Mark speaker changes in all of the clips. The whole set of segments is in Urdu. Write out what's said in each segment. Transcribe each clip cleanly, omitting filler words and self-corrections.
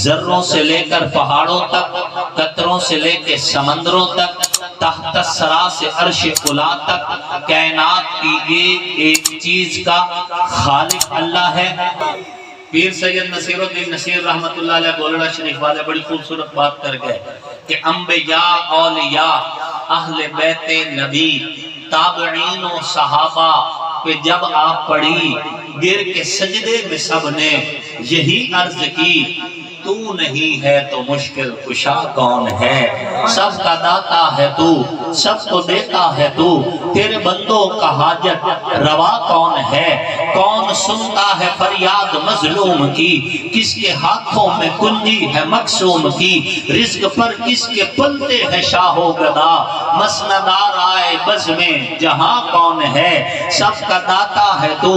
Speaker 1: ذروں سے لے کر پہاڑوں تک، قطروں سے لے کے سمندروں تک، تحت الثری سے عرش اولی تک، کائنات کی ایک ایک چیز کا خالق اللہ ہے۔ پیر سید نصیر الدین نصیر رحمت اللہ علیہ گولڑا شریف والے بڑی خوبصورت بات کر گئے کہ انبیاء، اولیاء، اہل بیت نبی، تابعین و صحابہ پہ جب آپ پڑھی، گر کے سجدے میں سب نے یہی عرض کی، تو نہیں ہے تو مشکل کشا کون ہے؟ سب کا داتا ہے تو، سب کو دیتا ہے تو، تیرے بندوں کا حاجت روا کون ہے؟ کون سنتا ہے فریاد مظلوم کی؟ کس کے ہاتھوں میں کنجی ہے مقسوم کی؟ رزق پر کس کے پلتے ہے شاہ و گدا؟ مسندار آئے بز میں جہاں کون ہے؟ سب کا داتا ہے تو،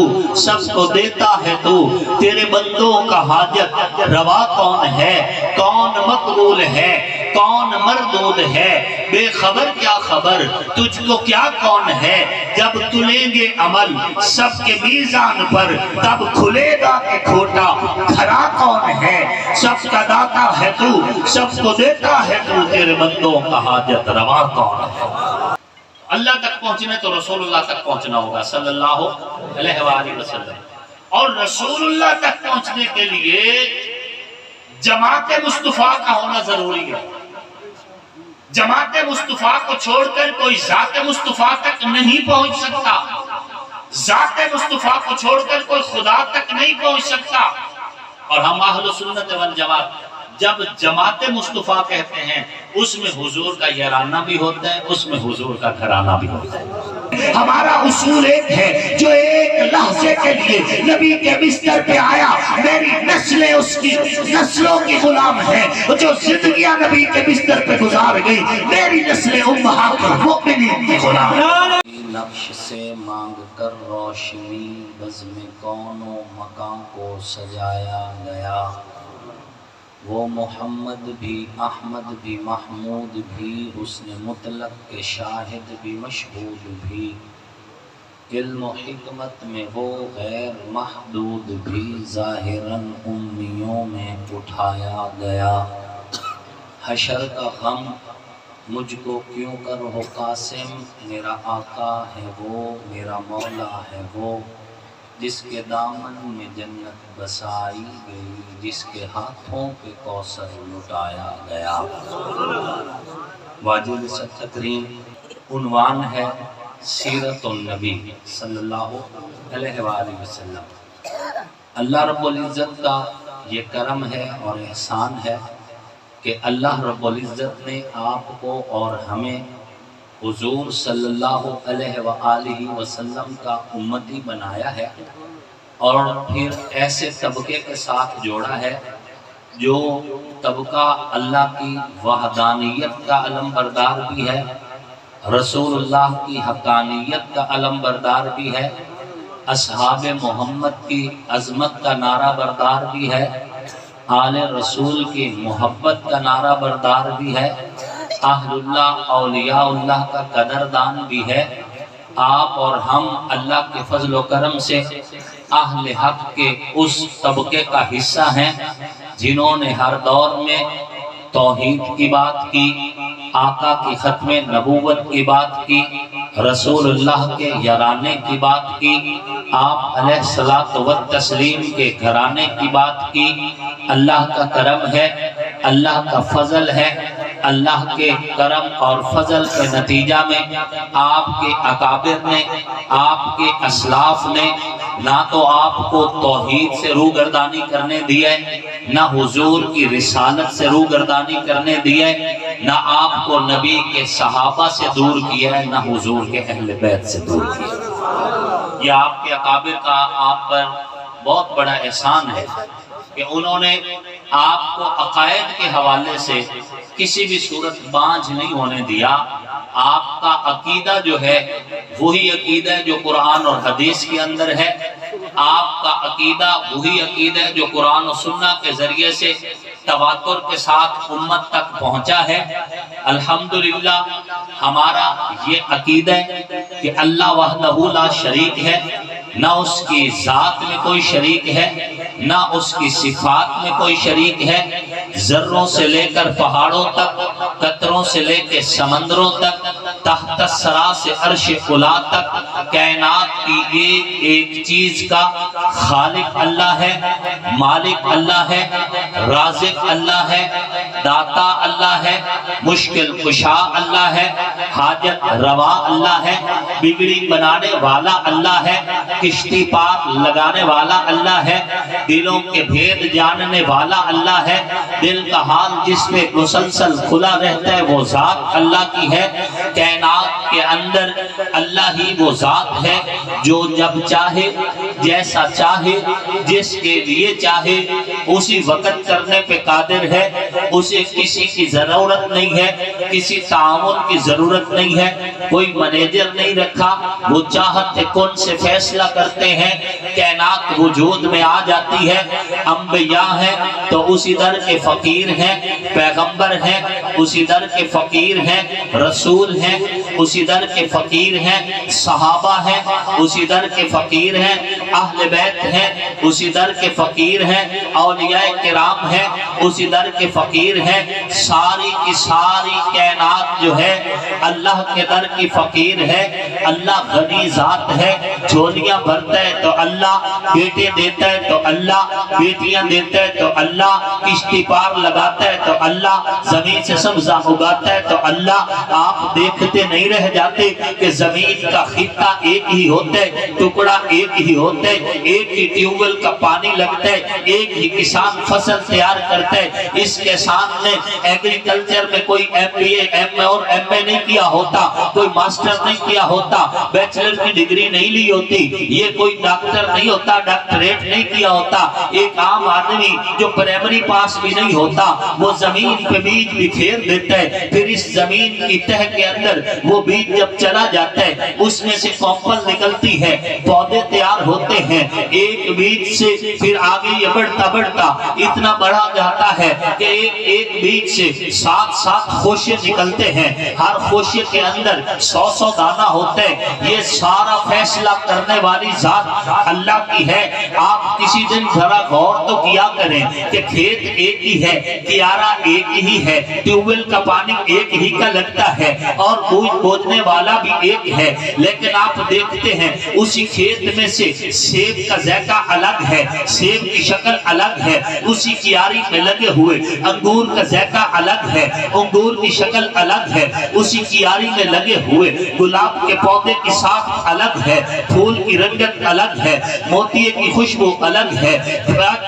Speaker 1: سب کو دیتا ہے تو، تیرے بندوں کا حاجت روا کون ہے؟ کون مقبول ہے؟ کون مردود ہے؟ بے خبر کیا خبر، تجھ کو کیا کون ہے؟ جب تلیں گے عمل سب کے میزان پر، تب کھلے گا کہ کھوٹا کھرا کون ہے؟ سب کا داتا ہے تو، سب کو دیتا ہے تو، تیرے بندوں کا حاجت روا کون ہے؟ اللہ تک پہنچنے تو رسول اللہ تک پہنچنا ہوگا صلی اللہ علیہ وآلہ وسلم، اور رسول اللہ تک پہنچنے کے لیے جماعت مصطفیٰ کا ہونا ضروری ہے۔ جماعت مصطفیٰ کو چھوڑ کر کوئی ذات مصطفیٰ تک نہیں پہنچ سکتا، ذات مصطفیٰ کو چھوڑ کر کوئی خدا تک نہیں پہنچ سکتا۔ اور ہم اہل سنت والجماعت جب جماعت مصطفیٰ کہتے ہیں، اس میں حضور کا یارانہ بھی ہوتا ہے، اس میں حضور کا گھرانہ بھی ہوتا ہے۔ ہمارا اصول ایک ہے، جو ایک لحظے کے لیے نبی کے بستر پہ آیا، میری نسلیں اس کی نسلوں کی غلام ہیں، جو زندگیاں نبی کے بستر پہ گزار گئی، میری نسلیں امہات المؤمنین کی غلام ہیں۔
Speaker 2: نقش سے مانگ کر روشنی، بزم کون و مکان کو سجایا گیا، وہ محمد بھی، احمد بھی، محمود بھی، حسن مطلق کے شاہد بھی، مشہود بھی، علم و حکمت میں وہ غیر محدود بھی، ظاہراً امیوں میں اٹھایا گیا۔ حشر کا غم مجھ کو کیوں کر ہو قاسم، میرا آقا ہے وہ، میرا مولا ہے وہ، جس کے دامن میں جنت بسائی گئی، جس کے ہاتھوں پہ کوثر لٹایا گیا۔ واجب تکریم عنوان ہے سیرت النبی صلی اللہ علیہ وآلہ وسلم۔ اللہ رب العزت کا یہ کرم ہے اور احسان ہے کہ اللہ رب العزت نے آپ کو اور ہمیں حضور صلی اللہ علیہ وآلہ وسلم کا امتی بنایا ہے، اور پھر ایسے طبقے کے ساتھ جوڑا ہے جو طبقہ اللہ کی وحدانیت کا علم بردار بھی ہے، رسول اللہ کی حقانیت کا علم بردار بھی ہے، اصحاب محمد کی عظمت کا نعرہ بردار بھی ہے، آل رسول کی محبت کا نعرہ بردار بھی ہے، اہل اللہ اولیاء اللہ کا قدردان بھی ہے۔ آپ اور ہم اللہ کے فضل و کرم سے اہل حق کے اس طبقے کا حصہ ہیں جنہوں نے ہر دور میں توحید کی بات کی، آقا کی ختم نبوت کی بات کی، رسول اللہ کے یارانے کی بات کی، آپ علیہ الصلوۃ والتسلیم کے گھرانے کی بات کی۔ اللہ کا کرم ہے، اللہ کا فضل ہے، اللہ کے کرم اور فضل کے نتیجہ میں آپ کے اکابر نے، آپ کے اسلاف نے نہ تو آپ کو توحید سے روگردانی کرنے دیا ہے، نہ حضور کی رسالت سے روگردانی کرنے دیا ہے، نہ آپ کو نبی کے صحابہ سے دور کیا ہے، نہ حضور کے اہل بیت سے دور کیا ہے۔ یہ آپ کے اکابر کا آپ پر بہت بڑا احسان ہے کہ انہوں نے آپ کو عقائد کے حوالے سے کسی بھی صورت بانجھ نہیں ہونے دیا۔ آپ کا عقیدہ جو ہے وہی عقیدہ ہے جو قرآن اور حدیث کے اندر ہے، آپ کا عقیدہ وہی عقیدہ ہے جو قرآن و سنت کے ذریعے سے تواتر کے ساتھ امت تک پہنچا ہے۔ الحمدللہ ہمارا یہ عقیدہ ہے کہ اللہ وحدہ لا شریک ہے، نہ اس کی ذات میں کوئی شریک ہے،
Speaker 1: نہ اس کی صفات میں کوئی شریک ہے۔ ذروں سے لے کر پہاڑوں تک، قطروں سے لے کے سمندروں تک، تحت الثری سے عرش علا تک، کائنات کی ایک ایک چیز کا خالق اللہ ہے، مالک اللہ ہے، رازق اللہ ہے، داتا اللہ ہے، مشکل کشا اللہ ہے، حاجت روا اللہ ہے، بگڑی بنانے والا اللہ ہے، کشتی پار لگانے والا اللہ ہے، دلوں کے بھید جاننے والا اللہ ہے، دل کا حال جس میں مسلسل کھلا رہتا ہے وہ ذات اللہ کی ہے۔ کائنات کے اندر اللہ ہی وہ ذات ہے جو جب چاہے، جیسا چاہے، جس کے لیے چاہے اسی وقت کرنے پہ قادر ہے۔ اسے کسی کی ضرورت نہیں ہے، کسی تعاون کی ضرورت نہیں ہے، کوئی منیجر نہیں رکھا، وہ چاہتے کون سے فیصلہ کرتے ہیں، کائنات وجود میں آ جاتی ہے۔ انبیاء ہیں تو اسی در کے فقیر ہیں، پیغمبر ہیں اسی در کے فقیر ہیں، رسول ہیں اسی در کے فقیر ہیں، صحابہ ہیں اسی در کے فقیر ہیں، اہل بیت ہیں اسی در کے فقیر ہیں، اولیاء کرام ہیں اسی در کے فقیر ہیں۔ ساری کی ساری کائنات جو ہے اللہ کے در کی فقیر ہے۔ اللہ غنی ذات ہے، جھولیاں بھرتا ہے تو اللہ، بیٹے دیتا ہے تو اللہ، بیٹیاں دیتا ہے تو اللہ، کشتی پار لگاتا ہے تو اللہ، زمین سے سبزہ اگاتا ہے تو اللہ۔ آپ دیکھتے نہیں رہ جاتے کہ زمین کا خطہ ایک ہی ہوتا ہے، ٹکڑا ایک ہی ہوتا ہے، ایک ہی ٹیوب ویل کا پانی لگتا ہے، ایک ہی کسان فصل تیار کرتا ہے۔ اس کے سامنے ایگریکلچر میں کوئی ایم بی اے، ایم اے اور ایم اے نہیں کیا ہوتا، کوئی ماسٹر نہیں کیا ہوتا، بیچلر کی ڈگری نہیں لی ہوتی، یہ کوئی ڈاکٹر نہیں ہوتا، ڈاکٹریٹ نہیں کیا ہوتا۔ ایک عام آدمی جو پرائمری پاس بھی نہیں ہوتا وہ زمین پہ بیج بکھیر دیتا ہے، پھر اس زمین کی تہ کے اندر وہ بیج جب چلا جاتا ہے اس میں سے کمپل نکلتی ہے، پودے تیار ہوتے ہیں، ایک بیج سے پھر آگے یہ بڑھتا بڑھتا اتنا بڑھا جاتا ہے کہ ایک بیج سے 7 خوشے نکلتے ہیں، ہر خوشے کے اندر 100 دانہ ہوتے ہیں۔ یہ سارا فیصلہ کرنے والی ذات اللہ کی ہے۔ آپ کسی دن ذرا غور تو کیا کریں کہ کھیت ایک ہی ہے، کیارا ایک ہی ہے، ٹیوب ویل کا پانی ایک ہی کا لگتا ہے اور بوجھنے والا بھی ایک ہے، لیکن آپ دیکھتے ہیں اسی کھیت میں سے سیب کا ذائقہ الگ ہے، سیب کی شکل الگ ہے، اسی کیاری میں لگے ہوئے انگور کا ذائقہ الگ ہے، انگور کی شکل الگ ہے، اسی کیاری میں لگے ہوئے گلاب کے پودے کی ساخت الگ ہے، پھول کی رنگت الگ ہے، موتیے کی خوشبو الگ ہے،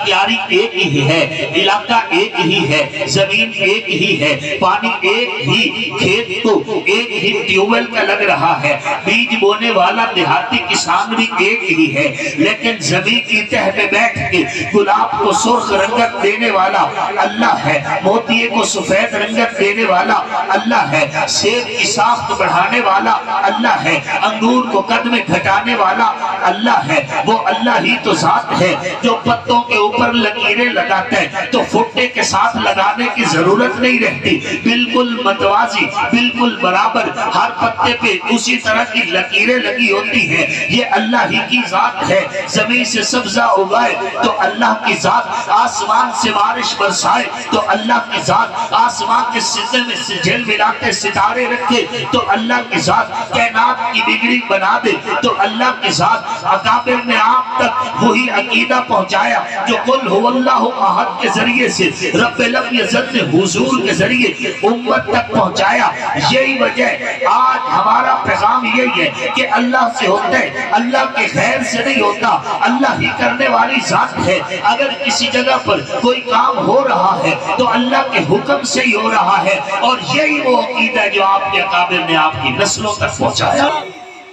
Speaker 1: کیاری ایک ہی ہے، علاقہ ایک ہی ہے، زمین ایک ہی ہے، پانی ایک ہی، کھیت کو ایک ہی ٹیوب ویل کا لگ رہا ہے، بیج بونے والا دیہاتی کسان بھی ایک ہی ہے، لیکن زمین کی تہ میں بیٹھ کے گلاب کو سرخ رنگت دینے والا اللہ ہے، موتیے کو سفید رنگت دینے والا اللہ ہے، سیب کی ساخت بڑھانے والا اللہ ہے، انگور کو قد میں گھٹانے والا اللہ ہے۔ وہ اللہ ہی تو ذات ہے جو پتوں کے اوپر لکیریں لگاتا ہے تو فٹے کے ساتھ لگانے کی ضرورت نہیں رہتی، بالکل متوازی، بالکل برابر، ہر پتے پہ اسی طرح کی لکیریں لگی ہوتی ہیں۔ یہ اللہ ہی کی ذات ہے۔ زمین سے سبزہ اگائے تو اللہ کی ذات، آسمان سے بارش برسائے تو اللہ کی ذات، آسمان کے سطح میں سے جھل ملاتے ستارے رکھے تو اللہ کی ذات، کائنات کی بگڑی بنا دے تو اللہ کی ذات۔ اکابر نے آپ تک وہی عقیدہ پہنچایا جو قل هو اللہ احد کے ذریعے سے رب لم یزل حضور کے ذریعے امت تک پہنچایا۔ یہی وجہ آج ہمارا پیغام یہی ہے کہ اللہ سے ہوتا ہے، اللہ کے خیر سے نہیں ہوتا، اللہ ہی کرنے والی ذات ہے۔ اگر کسی جگہ پر کوئی کام ہو رہا ہے تو اللہ کے حکم سے ہی ہو رہا ہے، اور یہی وہ عقیدہ جو آپ کے اکابر نے آپ کی نسلوں تک پہنچایا۔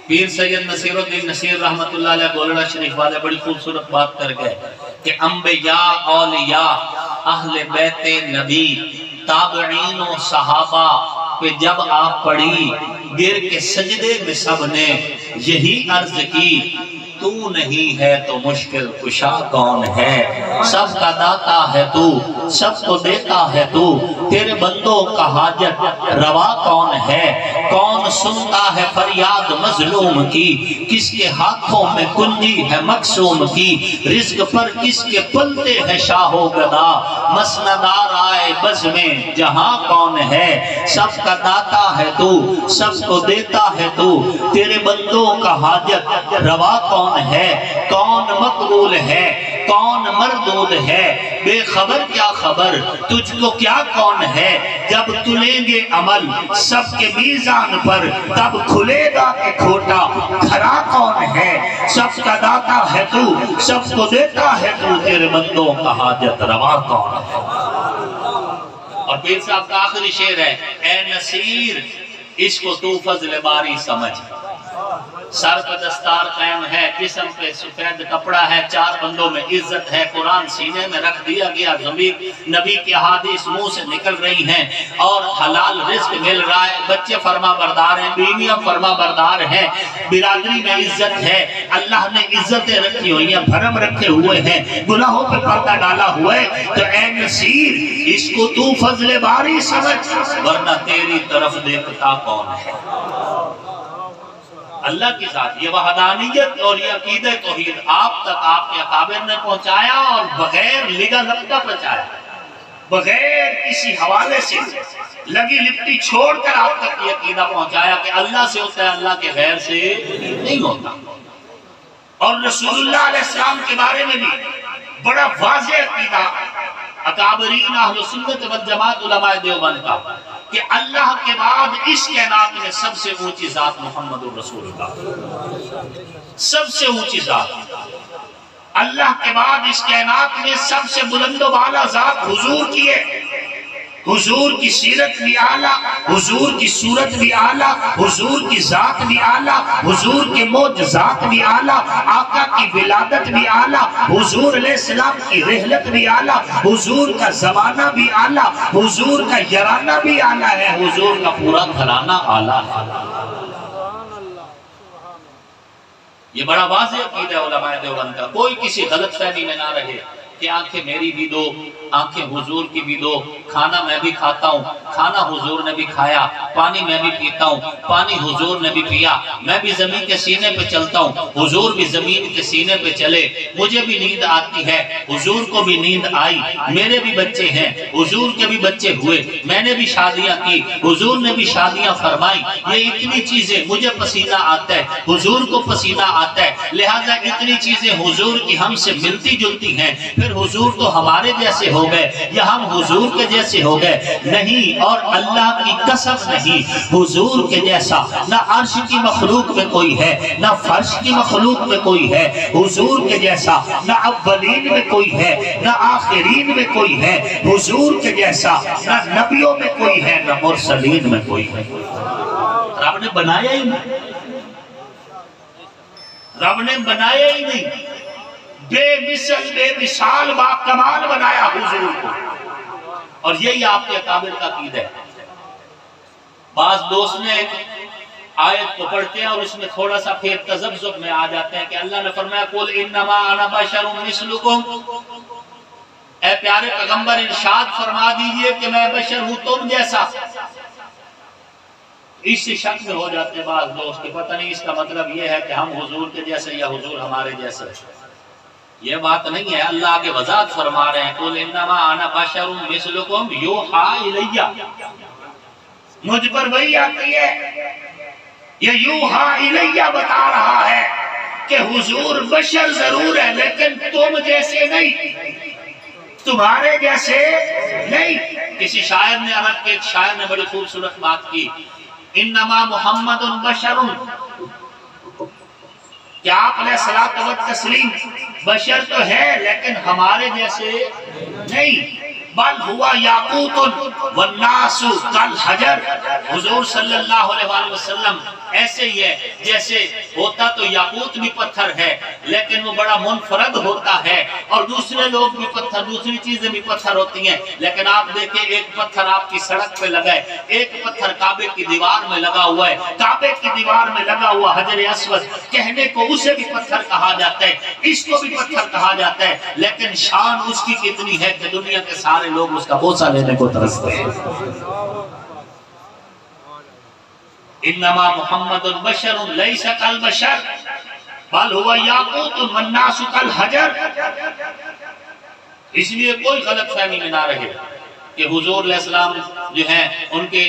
Speaker 2: پیر سید نصیر الدین نصیر رحمت اللہ علیہ گولڑا شریف والے بڑی خوبصورت بات کر گئے کہ انبیاء، اولیاء، اہل بیت نبی، تابعین و صحابہ پہ جب آپ پڑھی گر کے سجدے میں سب نے یہی عرض کی
Speaker 1: تو نہیں ہے تو مشکل کشا کون ہے؟ سب کا داتا ہے تو، سب کو دیتا ہے تو، تیرے بندوں کا حاجت روا کون ہے؟ کون سنتا ہے فریاد مظلوم کی؟ کس کے ہاتھوں میں کنجی ہے مقسوم کی؟ رزق پر کس کے پلتے ہے شاہ و گدا؟ مسندار آئے بز میں جہاں کون ہے؟ سب کا داتا ہے تو، سب کو دیتا ہے تو، تیرے بندوں کا حاجت روا کون ہے؟ کون مقبول ہے، کون مردود ہے؟ بے خبر کیا خبر، تجھ کو کیا کون ہے؟ جب تلیں گے عمل سب کے میزان پر، تب کھلے گا کہ کھوٹا کھرا کون ہے؟ سب کا داتا ہے تو، سب کو دیتا ہے تو، تیرے بندوں کا حاجت روا کون ہے؟ اور پیر صاحب کا آخری شعر ہے، اے نصیر اس کو تو فضل باری سمجھ، سر پہ دستار قائم ہے، جسم پہ سفید کپڑا ہے، چار بندوں میں عزت ہے، قرآن سینے میں رکھ دیا گیا، نبی کی حدیث منہ سے نکل رہی ہیں اور حلال رزق مل رہا ہے، بچے فرما بردار ہیں، بیویاں فرما بردار ہیں، برادری میں عزت ہے، اللہ نے عزتیں رکھی ہوئی ہیں، بھرم رکھے ہوئے ہیں، گناہوں پہ پردہ ڈالا ہوا ہے، تو اے نصیر اس کو تو فضل باری سمجھ، ورنہ تیری طرف دیکھتا کون ہے؟ اللہ کی ذات، یہ وحدانیت اور یہ عقیدہ توحید آپ تک آپ کے اکابر نے پہنچایا، اور بغیر لگا لپٹا پہنچایا، بغیر کسی حوالے سے لگی لپٹی چھوڑ کر آپ تک یہ عقیدہ پہنچایا کہ اللہ سے ہوتا ہے، اللہ کے غیر سے نہیں ہوتا۔ اور رسول اللہ علیہ السلام کے بارے میں بھی بڑا واضح عقیدہ اکابرین اہل سنت والجماعت علماء دیوبند کا، کہ اللہ کے بعد اس کائنات میں سب سے اونچی ذات محمد الرسول اللہ، سب سے اونچی ذات اللہ کے بعد اس کائنات میں سب سے بلند و بالا ذات حضور کی ہے، حضور کی سیرت بھی اعلیٰ، حضور کی صورت بھی اعلیٰ، حضور کی ذات بھی اعلیٰ، حضور کے معجزات بھی اعلیٰ، آقا کی ولادت بھی اعلیٰ، حضور علیہ السلام کی رحلت بھی اعلیٰ، حضور کا زمانہ بھی اعلیٰ، حضور کا یارانہ بھی اعلیٰ ہے، حضور کا پورا گھرانہ اعلیٰ ہے۔ یہ بڑا واضح عقیدہ ہے علماء دیوبند کا، کوئی کسی غلط فہمی میں نہ رہے کہ آنکھیں میری بھی دو، آنکھیں حضور کی بھی دو، کھانا میں بھی کھاتا ہوں، کھانا حضور نے بھی کھایا، پانی میں بھی پیتا ہوں، پانی حضور نے بھی پیا، میں بھی زمین کے سینے پہ چلتا ہوں، حضور بھی زمین کے سینے پہ چلے، مجھے بھی نیند آتی ہے، حضور کو بھی نیند آئی، میرے بھی بچے ہیں، حضور کے بھی بچے ہوئے، میں نے بھی شادیاں کی، حضور نے بھی شادیاں فرمائی، یہ اتنی چیزیں، مجھے پسینہ آتا ہے، حضور کو پسینہ آتا ہے، لہٰذا اتنی چیزیں حضور کی ہم سے ملتی جلتی ہیں، پھر حضور تو ہمارے جیسے ہو گئے یا ہم حضور کے جیسے ہو گئے؟ نہیں، اور اللہ کی قسم نہیں، حضور کے جیسا نہ عرش کی مخلوق میں کوئی ہے، نہ فرش کی مخلوق میں کوئی ہے، حضور کے جیسا نہ اولین میں کوئی ہے، نہ آخرین میں کوئی ہے، حضور کے جیسا نہ نبیوں میں کوئی ہے، نہ مرسلین میں کوئی ہے۔ رب نے بنایا ہی نہیں، رب نے بنایا ہی نہیں، بے مثل بے مثال با کمال بنایا حضور کو، اور یہی آپ کے اکابر کا عقیدہ ہے۔ بعض دوست نے آیت کو پڑھتے ہیں اور اس میں تھوڑا سا پھر تذبذب میں آ جاتے ہیں کہ اللہ نے فرمایا قُلْ إِنَّمَا أَنَا بَشَرٌ مِثْلُكُمْ، اے پیارے پیغمبر ارشاد فرما دیجئے کہ میں بشر ہوں تم جیسا۔ اس سے شک میں ہو جاتے ہیں بعض دوست کہ پتہ نہیں اس کا مطلب یہ ہے کہ ہم حضور کے جیسے یا حضور ہمارے جیسے، یہ بات نہیں ہے۔ اللہ آگے وضاحت فرما رہے ہیں قُلْ إِنَّمَا أَنَا بَشَرٌ مِثْلُكُمْ يُوحَىٰ إِلَيَّ، مجھ پر وہی آتی ہے، یہ یوحیٰ الیہ بتا رہا ہے کہ حضور بشر ضرور ہے لیکن تم جیسے نہیں، تمہارے جیسے نہیں۔ کسی شاعر نے، عرب کے ایک شاعر نے بڑی خوبصورت بات کی، انما محمد بشر، کہ آپ علیہ الصلوۃ والتسلیم بشر تو ہے لیکن ہمارے جیسے نہیں، بل ہوا یاقوت والناس کالحجر، حضور صلی اللہ علیہ وسلم ایسے ہی ہے جیسے ہوتا تو یاقوت بھی پتھر ہے لیکن وہ بڑا منفرد ہوتا ہے، اور دوسرے لوگ بھی پتھر، دوسری چیزیں بھی پتھر ہوتی ہیں، لیکن آپ دیکھیں ایک پتھر آپ کی سڑک پہ لگا ہے، ایک پتھر کعبے کی دیوار میں لگا ہوا ہے، کعبے کی دیوار میں لگا ہوا حجر اسود کہنے کو اسے بھی پتھر کہا جاتا ہے، اس کو بھی پتھر کہا جاتا ہے، لیکن شان اس کی کتنی ہے کہ دنیا کے سارے لوگ اس کا بوسہ لینے کو ترستے ہیں۔ انما محمد بشر لیس کالبشر بل هو یاقوت والناس کالحجر۔ اس لیے کوئی غلط فہمی میں نہ رہے کہ حضور علیہ السلام جو ہیں ان کے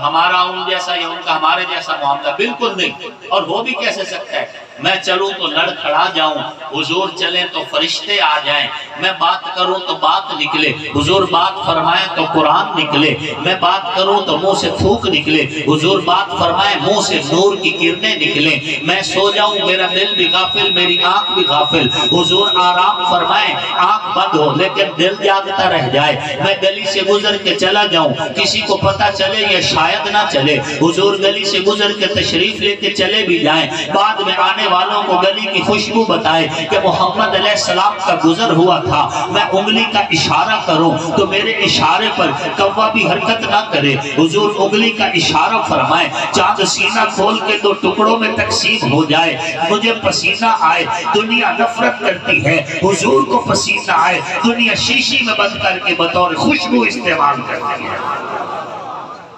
Speaker 1: ہمارا ان جیسا یا ان کا ہمارے جیسا معاملہ بالکل نہیں، اور ہو بھی کیسے سکتا ہے؟ میں چلوں تو لڑ کھڑا جاؤں، حضور چلیں تو فرشتے آ جائیں، میں بات کروں تو بات نکلے، حضور بات فرمائیں تو قرآن نکلے، میں بات کروں تو منہ سے تھوک نکلے، حضور بات فرمائیں منہ سے نور کی کرنیں نکلیں، میں سو جاؤں میرا دل بھی غافل میری آنکھ بھی غافل، حضور آرام فرمائیں آنکھ بند ہو لیکن دل جاگتا رہ جائے، میں گلی سے گزر کے چلا جاؤں کسی کو پتا چلے یا شاید نہ چلے، حضور گلی سے گزر کے تشریف لے کے چلے بھی جائیں، بعد میں آنے والوں کو گلی کی خوشبو بتائے کہ محمد علیہ السلام کا گزر ہوا تھا، میں انگلی کا اشارہ کروں تو میرے اشارے پر کوا بھی حرکت نہ کرے، حضور انگلی کا اشارہ فرمائے چاند سینہ کھول کے دو ٹکڑوں میں تقسیم ہو جائے، مجھے پسینہ آئے دنیا نفرت کرتی ہے، حضور کو پسینہ آئے دنیا شیشی میں بند کر کے بطور خوشبو استعمال کرتی ہے۔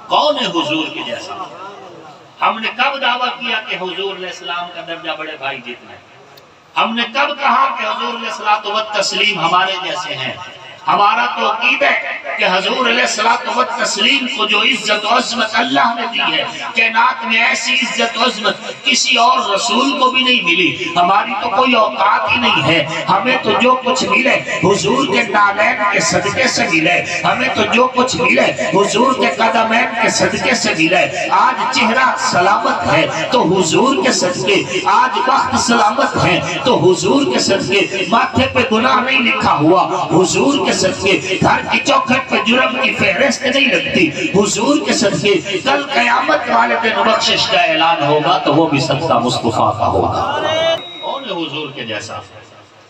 Speaker 1: کون ہے حضور کے جیسا؟ ہم نے کب دعویٰ کیا کہ حضور علیہ السلام کا درجہ بڑے بھائی جتنا ہے؟ ہم نے کب کہا کہ حضور علیہ السلام و تسلیم ہمارے جیسے ہیں؟ ہمارا تو عقیدہ ہے کہ حضور علیہ السلام و تسلیم کو جو عزت و عظمت اللہ نے دی ہے، کائنات میں ایسی عزت و عظمت کسی اور رسول کو بھی نہیں ملی، ہماری تو کوئی اوقات ہی نہیں ہے، ہمیں تو جو کچھ ملے حضور کے نالین کے صدقے سے ملے، ہمیں تو جو کچھ ملے حضور کے قدمین کے صدقے سے ملے، آج چہرہ سلامت ہے تو حضور کے صدقے، آج بخت سلامت ہے تو حضور کے صدقے، ماتھے پہ گناہ نہیں لکھا ہوا حضور کے صدقے، گھر کی چوکھٹ پہ جرم کی فہرست نہیں لگتی حضور کے صدقے، کل قیامت والے دن بخشش کا اعلان ہوگا تو وہ بھی صدقہ مصطفیٰ کا ہوگا۔ کون ہے حضور کے جیسا؟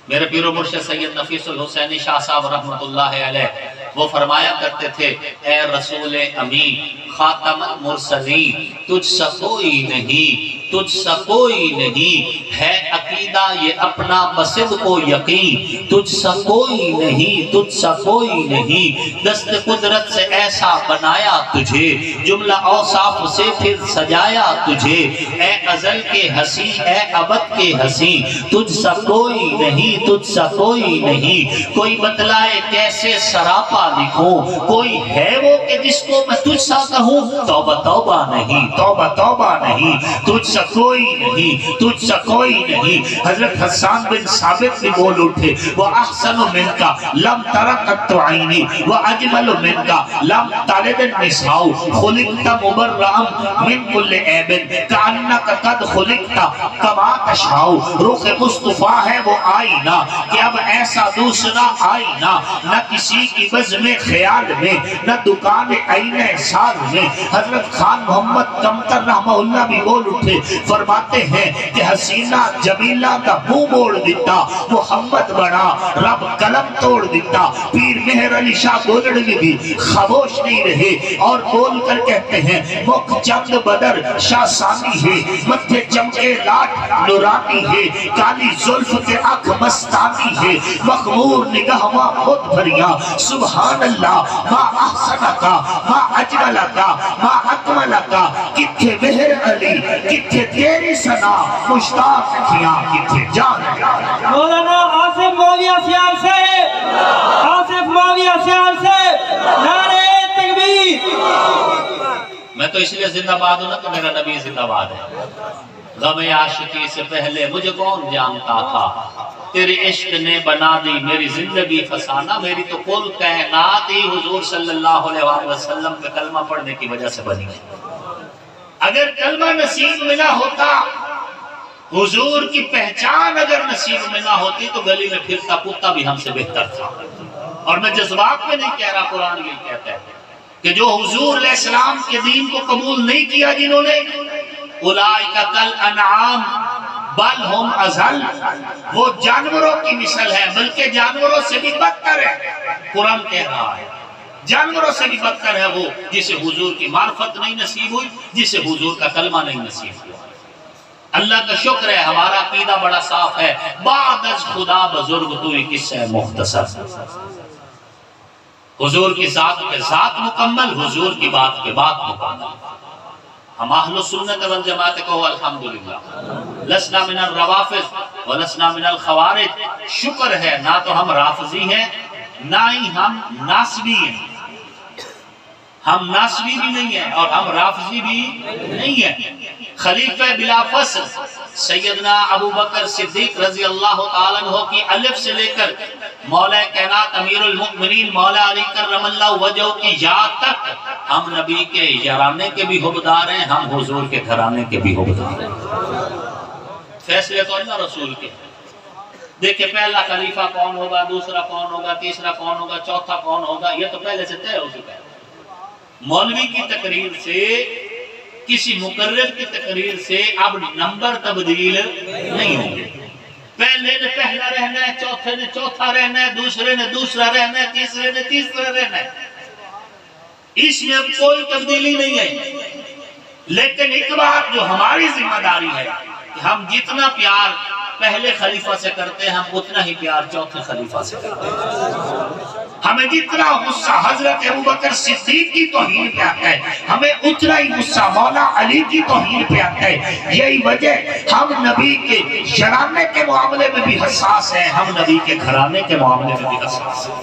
Speaker 1: میرے پیر و مرشد سید نفیس الحسینی شاہ صاحب رحمت اللہ علیہ وہ فرمایا کرتے تھے، اے رسول امین خاتم المرسلین تجھ سا کوئی نہیں، تجھ سا کوئی نہیں، ہے عقیدہ یہ اپنا بصدق و یقین، تجھ سا کوئی نہیں، تجھ سا کوئی نہیں، دست قدرت سے ایسا بنایا تجھے، جملہ اوصاف سے پھر سجایا تجھے، اے ازل کے ہنسی اے ابد کے ہنسی، تجھ سا کوئی نہیں، تجھ سا کوئی نہیں، کوئی بتلائے کیسے سراپا لکھوں، کوئی ہے وہ کہ جس کو میں تجھ سا کہوں، توبہ توبہ نہیں، توبہ توبہ نہیں، تجھ سا کوئی نہیں، تجھ سا کوئی نہیں۔ حضرت حسان بن ثابت بھی بول اٹھے، وَأَحْسَنُ مِنْكَ لَمْ تَرَقَتْ عَيْنِي وَأَجْمَلُ مِنْكَ لَمْ تَلِدِ النِّسَاءُ خُلِقْتَ مُبَرَّأً مِنْ كُلِّ عَيْبٍ كَأَنَّكَ قَدْ خُلِقْتَ كَمَا تَشَاءُ، رخ مصطفیٰ ہے وہ آئینہ کہ اب ایسا دوسرا آئینہ، نہ کسی کی بزم خیال میں، نہ دکان آئینہ ساز میں۔ حضرت خان محمد کمتر رحمہ اللہ بھی بول اٹھے، فرماتے ہیں کہ حسینہ جمیلہ کا منہ موڑ دیتا، محمد بڑا رب قلم توڑ دیتا۔ پیر مہر علی شاہ گولڑوی بھی خاموش نہیں رہے اور بول کر کہتے ہیں، مکھ چند بدر شاہ ثانی ہے، متھے چمکے لاٹ نورانی ہے، کالی زلف کے آنکھ مستانی ہے، مخمور نگاہ ماں خود بھریاں، سبحان اللہ ما احسنکا ما اجملکا ما اکملکا، کتھے مہر علی کتھے تیری ثنا، مشتاق کیاں کتھے جان۔
Speaker 3: مولانا آصف معاویہ سیال سے، آصف معاویہ سیال سے، نعرہ تکبیر۔
Speaker 1: میں تو اس لیے زندہ باد ہوں نا کہ میرا نبی زندہ باد ہے۔ غم عاشقی سے پہلے مجھے کون جانتا تھا، تیرے عشق نے بنا دی میری زندگی فسانہ، میری تو کل کائنات ہی حضور صلی اللہ علیہ وسلم کا کلمہ پڑھنے کی وجہ سے بنی ہے۔ اگر کلمہ نصیب میں نہ ہوتا، حضور کی پہچان اگر نصیب میں نہ ہوتی تو گلی میں پھرتا کتا بھی ہم سے بہتر تھا۔ اور میں جذبات میں نہیں کہہ رہا، قرآن یہ کہتا ہے کہ جو حضور علیہ السلام کے دین کو قبول نہیں کیا جنہوں نے،
Speaker 2: اولئک کالانعام بل ہم اضل، وہ جانوروں کی مثل ہے بلکہ جانوروں سے بھی بدتر ہے۔ قرآن کہہ رہا ہے جانوروں سے بھی بدتر ہے وہ جسے حضور کی معرفت نہیں نصیب ہوئی، جسے حضور کا کلمہ نہیں نصیب ہوا۔ اللہ کا شکر ہے ہمارا عقیدہ بڑا صاف ہے، بعد از خدا بزرگ توئی قصہ مختصر، حضور کی ذات پہ ذات مکمل، حضور کی بات پہ بات مکمل۔ ہم اہل سنت والجماعت کو الحمدللہ لسنا من الروافض ولسنا من الخوارج، شکر ہے نہ تو ہم رافضی ہیں نہ ہی ہم ناسبی ہیں، ہم ناسبی بھی نہیں ہیں اور ہم رافضی بھی نہیں ہیں۔ خلیفہ بلا فصل سیدنا ابو بکر صدیق رضی اللہ تعالیٰ عنہ کی الف سے لے کر مولا کائنات امیر المؤمنین مولا علی کرم اللہ وجہہ کی یا تک ہم نبی کے یارانے کے بھی حبدار ہیں، ہم حضور کے گھرانے کے بھی حبدار ہیں۔ فیصلے تو اللہ رسول کے، دیکھیں پہلا خلیفہ کون ہوگا، دوسرا کون ہوگا، تیسرا کون ہوگا، چوتھا کون ہوگا، یہ تو پہلے سے طے ہو چکا ہے۔ مولوی کی تقریر سے، کسی مقرر کی تقریر سے اب نمبر تبدیل نہیں ہوں گے۔ پہلے نے پہلا رہنا ہے، چوتھے نے چوتھا رہنا ہے، دوسرے نے دوسرا رہنا ہے، تیسرے نے تیسرا رہنا ہے، اس میں اب کوئی تبدیلی نہیں ہے۔ لیکن ایک بات جو ہماری ذمہ داری ہے کہ ہم جتنا پیار پہلے خلیفہ سے کرتے ہیں ہم اتنا ہی پیار چوتھے خلیفہ سے کرتے ہیں۔ ہمیں جتنا غصہ حضرت ابوبکر صدیق کی توہین پہ آتا ہے ہمیں اتنا ہی غصہ مولا علی کی توہین پہ آتا ہے۔ یہی وجہ ہم نبی کے یارانے کے معاملے میں بھی حساس ہیں، ہم نبی کے گھرانے کے معاملے میں بھی حساس ہیں۔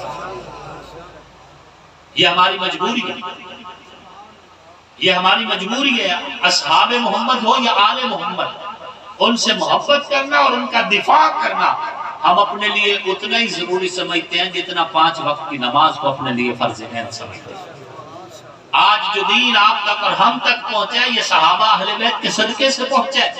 Speaker 2: یہ ہماری مجبوری ہے، یہ ہماری مجبوری ہے۔ اصحاب محمد ہو یا آل محمد، ان سے محبت کرنا اور ان کا دفاع کرنا ہم اپنے لیے اتنا ہی ضروری سمجھتے ہیں جتنا 5 وقت کی نماز کو اپنے لیے فرض عین سمجھتے ہیں۔ آج جو دین آپ تک اور ہم تک پہنچا ہے یہ صحابہ اہل بیت کے صدقے سے پہنچا ہے۔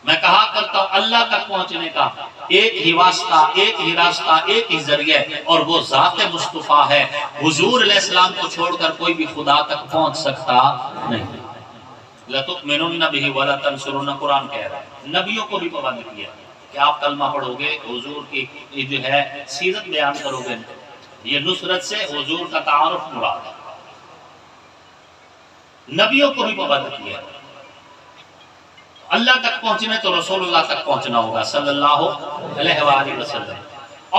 Speaker 2: میں کہا کرتا ہوں اللہ تک پہنچنے کا ایک ہی واسطہ، ایک ہی راستہ، ایک ہی ذریعہ اور وہ ذات مصطفیٰ ہے۔ حضور علیہ السلام کو چھوڑ کر کوئی بھی خدا تک پہنچ سکتا نہیں۔ لَتُؤْمِنُنَّ بِهِ وَلَا تَنْصُرُنَّ، قرآن کہہ رہا ہے۔ نبیوں کو بھی پابند کیا کہ آپ کلمہ پڑھو گے، حضور کی جو ہے سیرت بیان کرو گے، یہ نصرت سے حضور کا تعارف مراد ہے۔ نبیوں کو بھی پابند کیا، اللہ تک پہنچنے تو رسول اللہ تک پہنچنا ہوگا صلی اللہ علیہ وآلہ وسلم،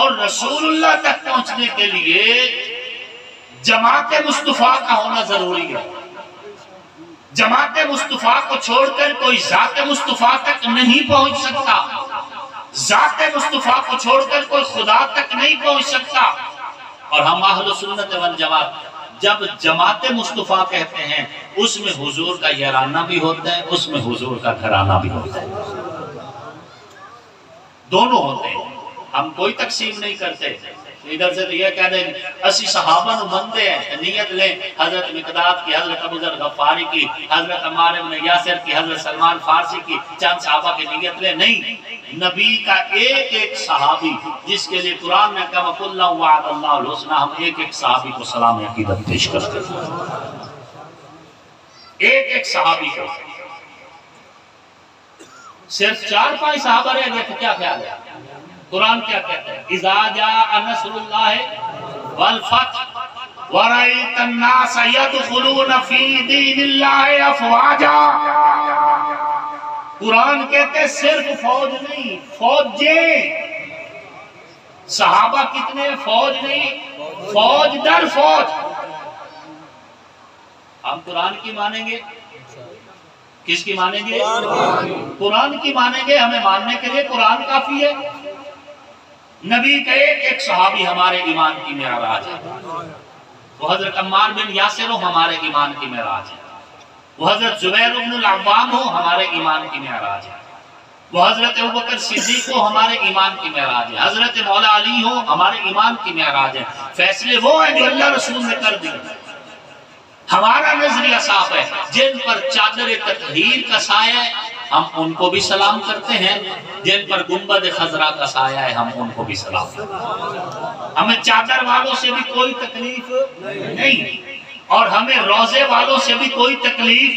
Speaker 2: اور رسول اللہ تک پہنچنے کے لیے جماعت مصطفیٰ کا ہونا ضروری ہے۔ جماعت مصطفیٰ کو چھوڑ کر کوئی ذات مصطفیٰ تک نہیں پہنچ سکتا، ذات مصطفیٰ کو چھوڑ کر کوئی خدا تک نہیں پہنچ سکتا۔ اور ہم اہل سنت والجماعت جب جماعت مصطفیٰ کہتے ہیں اس میں حضور کا یارانہ بھی ہوتا ہے، اس میں حضور کا گھرانہ بھی ہوتا ہے، دونوں ہوتے ہیں۔ ہم کوئی تقسیم نہیں کرتے، ادھر سے تو یہ کہہ دیں اسی صحابہ نو مندے ہیں، نیت لیں حضرت مقداد کی، حضرت ابو ذر غفاری کی، حضرت عمار بن یاسر کی، حضرت سلمان فارسی کی، چند صحابہ کی نیت لیں، نہیں، نبی کا ایک ایک صحابی جس کے لیے قرآن نے کہا وَكُلًّا وَعَدَ اللَّهُ الْحُسْنَىٰ، ہم ایک ایک صحابی کو سلام عقیدت پیش کرتے ہیں، ایک ایک صحابی کو۔ صرف 4-5 صحابہ رہ گئے تو کیا خیال ہے؟ قرآن کیا کہتا ہے؟ اذا جاء نصر اللہ والفتح ورأيت الناس يدخلون في دين الله افواجا، قرآن کہتے ہیں صرف فوج نہیں، فوجیں۔ صحابہ کتنے؟ فوج نہیں، فوج در فوج۔ ہم قرآن کی مانیں گے، کس کی مانیں گے؟ قرآن کی مانیں گے۔ ہمیں ماننے کے لیے قرآن کافی ہے۔ نبی کا ایک ایک صحابی ہمارے ایمان کی معراج ہے، وہ حضرت عمار بن یاسر ہو ہمارے ایمان کی معراج ہے، وہ حضرت زبیر بن العوام ہو ہمارے ایمان کی معراج ہے، وہ حضرت ابوبکر صدیق ہو ہمارے ایمان کی معراج ہے، حضرت مولا علی ہو ہمارے ایمان کی معراج ہے۔ فیصلے وہ ہیں جو اللہ رسول نے کر دی۔ ہمارا نظریہ صاف ہے، جن پر چادر تطہیر کا سایہ ہے ہم ان کو بھی سلام کرتے ہیں، جن پر گنبد خضرا کا سایہ ہے ہم ان کو بھی سلام کرتے ہیں۔ ہمیں چادر والوں سے بھی کوئی تکلیف نہیں، اور ہمیں روزے والوں سے بھی کوئی تکلیف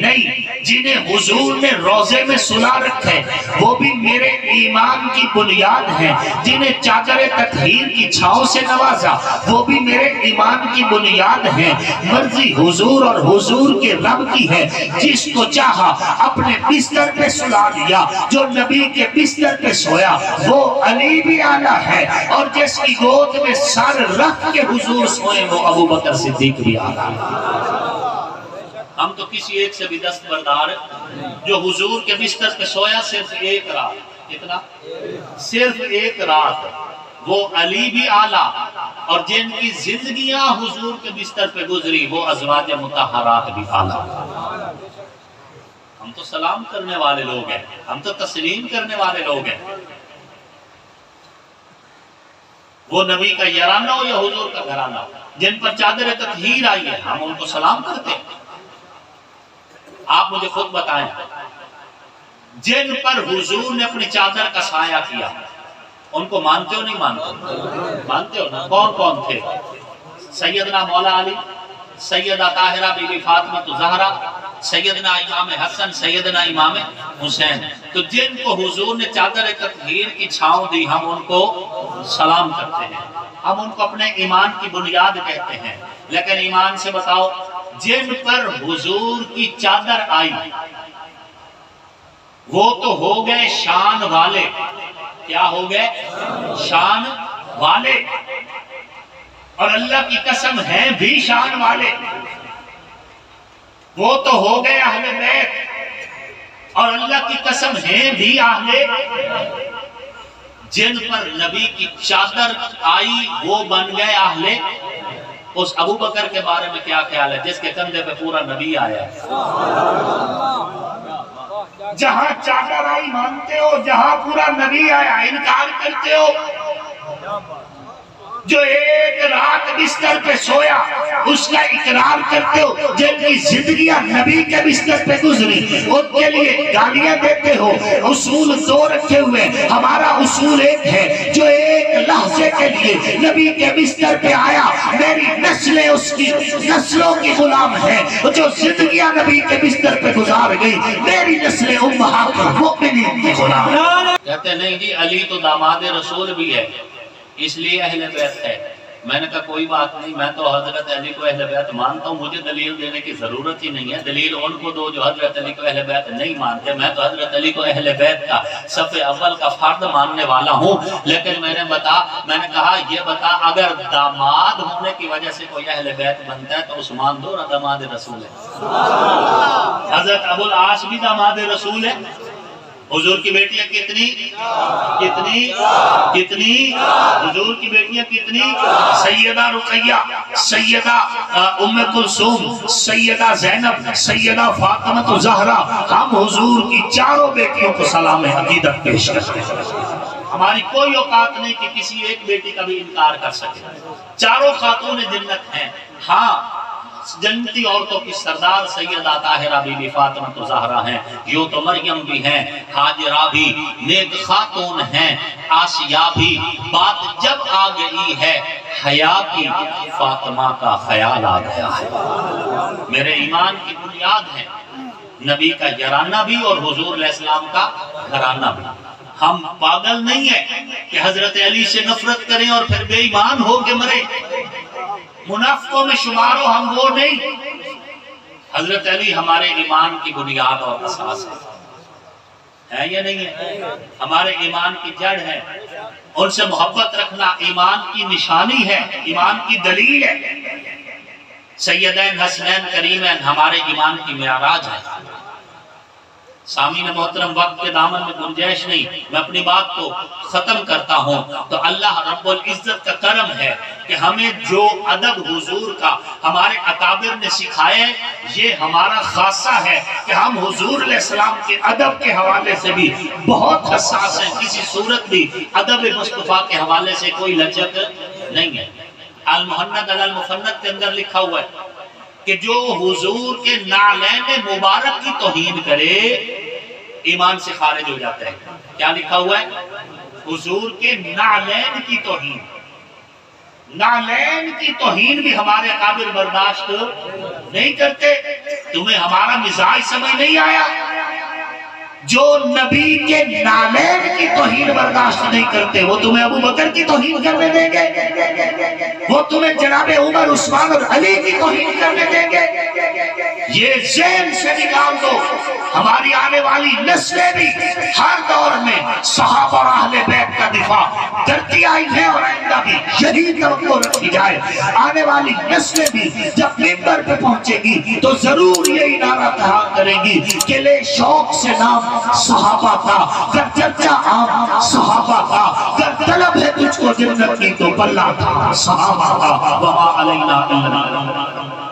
Speaker 2: نہیں، جنہیں حضور نے روضے میں سلا رکھے وہ بھی میرے ایمان کی بنیاد ہیں، جنہیں چادر تطہیر کی چھاؤں سے نوازا وہ بھی میرے ایمان کی بنیاد ہیں۔ مرضی حضور اور حضور کے رب کی ہے، جس کو چاہا اپنے بستر پہ سلا لیا، جو نبی کے بستر پہ سویا وہ علی بھی اعلیٰ ہے، اور جس کی گود میں سر رکھ کے حضور سوئے وہ ابو بکر صدیق بھی اعلیٰ ہے۔
Speaker 1: ہم تو کسی ایک سے بھی دستبردار ہیں، جو حضور کے بستر پہ سویا صرف ایک رات، کتنا؟ صرف ایک رات، وہ علی بھی اعلیٰ، اور جن کی زندگیاں حضور کے بستر پہ گزری وہ ازواج مطہرات بھی اعلیٰ۔ ہم تو سلام کرنے والے لوگ ہیں، ہم تو تسلیم کرنے والے لوگ ہیں۔ وہ نبی کا یارانہ ہو یا حضور کا گھرانہ، جن پر چادر تطہیر آئی ہے ہم ان کو سلام کرتے ہیں۔ آپ مجھے خود بتائیں، جن پر حضور نے اپنی چادر کا سایہ کیا ان کو مانتے ہو نہیں مانتے؟ مانتے ہو نا؟ کون کون تھے؟ سیدنا مولا علی، سیدہ طاہرہ بی بی فاطمہ زہرا، سیدنا امام حسن، سیدنا امام حسین۔ تو جن کو حضور نے چادر تطہیر کی چھاؤں دی ہم ان کو سلام کرتے ہیں، ہم ان کو اپنے ایمان کی بنیاد کہتے ہیں۔ لیکن ایمان سے بتاؤ، جن پر حضور کی چادر آئی وہ تو ہو گئے شان والے، کیا ہو گئے؟ شان والے، اور اللہ کی قسم ہیں بھی شان والے۔ وہ تو ہو گئے اہل بیت، اور اللہ کی قسم ہیں بھی اہل۔ جن پر نبی کی چادر آئی وہ بن گئے اہل۔ اس ابو بکر کے بارے میں کیا خیال ہے جس کے کندھے پہ پورا نبی آیا ہے؟
Speaker 2: جہاں چادر آئی مانتے ہو، جہاں پورا نبی آیا انکار کرتے ہو؟ جو ایک رات بستر پہ سویا اس کا اقرار کرتے ہو، جن کی زندگیاں نبی کے بستر پہ گزری ان کے لیے گالیاں دیتے ہو۔ اصول دو رکھے ہوئے، ہمارا اصول ایک ہے، جو ایک لحظے کے لیے نبی کے بستر پہ آیا میری نسلیں اس کی نسلوں کی غلام ہیں، جو زندگیاں نبی کے بستر پہ گزار گئی میری نسلیں امہات المؤمنین کی غلام ہیں۔
Speaker 1: کہتے نہیں جی علی تو داماد رسول بھی ہے اس لیے اہل بیت ہے۔ میں نے کہا کوئی بات نہیں، میں تو حضرت علی کو اہل بیت مانتا ہوں، مجھے دلیل دینے کی ضرورت ہی نہیں ہے، دلیل ان کو دو جو حضرت علی کو اہل بیت نہیں مانتے۔ میں تو حضرت علی کو اہل بیت کا صف اول کا فرد ماننے والا ہوں۔ لیکن میں نے کہا یہ بتا اگر داماد ہونے کی وجہ سے کوئی اہل بیت بنتا ہے تو عثمان دو داماد رسول ہے، حضرت ابو العاص بھی داماد رسول ہے۔ حضور کی بیٹیاں کتنی حضور کی بیٹیاں کتنی؟ سیدہ رقیہ، سیدہ ام کلثوم، سیدہ زینب، سیدہ فاطمہ زہرا۔ ہم حضور کی چاروں بیٹیوں کو سلام عقیدت پیش کرتے ہیں۔ ہماری کوئی اوقات نہیں کہ کسی ایک بیٹی کا بھی انکار کر سکے، چاروں خاتون جنت ہیں۔ ہاں جنتی عورتوں کی سردار سیدہ طاہرہ بی بی فاطمہ زہرا ہیں، یوں تو مریم بھی ہیں، ہاجرہ بھی نیک خاتون ہیں، آسیہ بھی۔ بات جب آ گئی ہے حیا کی، فاطمہ کا خیال آ گیا ہے۔ میرے ایمان کی بنیاد ہے نبی کا یارانہ بھی اور حضور علیہ السلام کا گھرانہ بھی۔ ہم پاگل نہیں ہیں کہ حضرت علی سے نفرت کریں اور پھر بے ایمان ہو کے مرے، منافقوں میں شمار ہو، ہم وہ نہیں۔ حضرت علی ہمارے ایمان کی بنیاد اور اساس ہے یا نہیں ہے؟ ہمارے ایمان کی جڑ ہے، ان سے محبت رکھنا ایمان کی نشانی ہے، ایمان کی دلیل ہے۔ سیدین حسنین کریمین ہمارے ایمان کی معراج ہے۔ سامعین محترم، وقت کے دامن میں گنجائش نہیں، میں اپنی بات کو ختم کرتا ہوں۔ تو اللہ رب العزت کا کرم ہے کہ ہمیں جو ادب حضور کا ہمارے اکابر نے سکھائے یہ ہمارا خاصہ ہے کہ ہم حضور علیہ السلام کے ادب کے حوالے سے بھی بہت حساس ہیں، کسی صورت بھی ادب مصطفیٰ کے حوالے سے کوئی لچک نہیں ہے۔ المحند علی المفند کے اندر لکھا ہوا ہے کہ جو حضور کے نعلین مبارک کی توہین کرے ایمان سے خارج ہو جاتا ہے۔ کیا لکھا ہوا ہے؟ حضور کے نعلین کی توہین، نالین کی توہین بھی ہمارے قابل برداشت نہیں کرتے. تمہیں ہمارا مزاج سمجھ نہیں آیا؟ جو نبی کے نالین کی توہین برداشت نہیں کرتے وہ تمہیں ابو بکر کی توہین کرنے دیں گے؟ وہ تمہیں جناب عمر عثمان اور علی کی توہین کرنے دیں گے؟ یہ ذہن سے نکال دو. ہماری آنے والی نسلیں بھی ہر دور میں صحابہ اور اہل بیت کا دفاع کرتی آئی ہیں اور آئندہ بھی یہی توقع رکھی جائے. آنے والی نسلیں بھی جب منبر پہ پہنچے گی تو ضرور یہی نعرہ کہا کریں گی کہ لے شوق سے نام صحابہ کا، گر چرچا عام صحابہ کا، گر طلب ہے تجھ کو جنت کی تو بلّہ تھا صحابہ کا. وما علینا الا